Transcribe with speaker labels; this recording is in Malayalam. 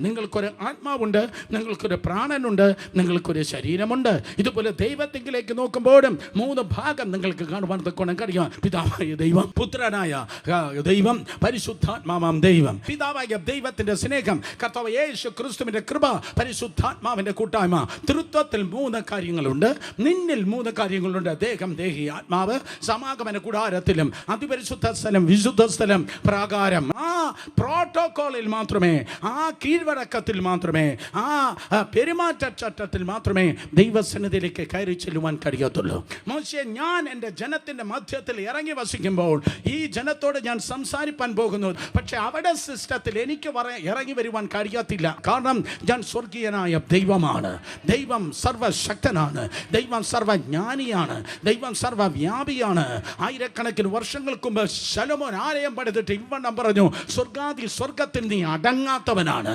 Speaker 1: നിങ്ങൾക്കൊരു ആത്മാവുണ്ട്, നിങ്ങൾക്കൊരു പ്രാണനുണ്ട്, നിങ്ങൾക്കൊരു ശരീരമുണ്ട്. ഇതുപോലെ ദൈവത്തിലേക്ക് നോക്കുമ്പോഴും 3 ഭാഗം നിങ്ങൾക്ക് കാണുവാൻ തക്കോണം കഴിയും. പിതാവായ ദൈവം, പുത്രനായ ദൈവം, പരിശുദ്ധാത്മാവാം ദൈവം. പിതാവായ ദൈവത്തിന്റെ സ്നേഹം, കർത്താവ് യേശു ക്രിസ്തുവിന്റെ കൃപ, പരിശുദ്ധാത്മാവിന്റെ കൂട്ടായ്മ. തൃത്വത്തിൽ 3 കാര്യങ്ങളുണ്ട്. നിന്നിൽ 3 കാര്യങ്ങളുണ്ട്. ദേഹം, ദേഹി, ആത്മാവ്. സമാഗമന കൂടാരത്തിലും അതിപരിശുദ്ധ സ്ഥലം, വിശുദ്ധ സ്ഥലം പ്രാകാരം. ആ പ്രോട്ടോകോളിൽ മാത്രമേ, ആ കീഴ്വഴക്കത്തിൽ മാത്രമേ, ആ പെരുമാറ്റച്ചട്ടത്തിൽ മാത്രമേ ദൈവസന്നിധിയിലേക്ക് കയറി ചെല്ലുവാൻ കഴിയത്തുള്ളൂ. മോശെ, ഞാൻ എൻ്റെ ജനത്തിൻ്റെ മധ്യത്തിൽ ഇറങ്ങി വസിക്കുമ്പോൾ ഈ ജനത്തോട് ഞാൻ സംസാരിപ്പാൻ പോകുന്നു. പക്ഷെ അവിടെ സിസ്റ്റത്തിൽ എനിക്ക് ഇറങ്ങി വരുവാൻ കഴിയത്തില്ല. കാരണം ഞാൻ സ്വർഗീയനായ ദൈവമാണ്. ദൈവം സർവശക്തനാണ്. ദൈവം സർവജ്ഞാനിയാണ്. ദൈവം സർവവ്യാപിയാണ്. ആയിരക്കണക്കിന് വർഷങ്ങൾക്ക് മുമ്പ് ശലോമോൻ ആലയം പണിതിട്ട് ഇവണ്ണം പറഞ്ഞു, സ്വർഗത്തിൽ നീ അടങ്ങാത്തവനാണ്.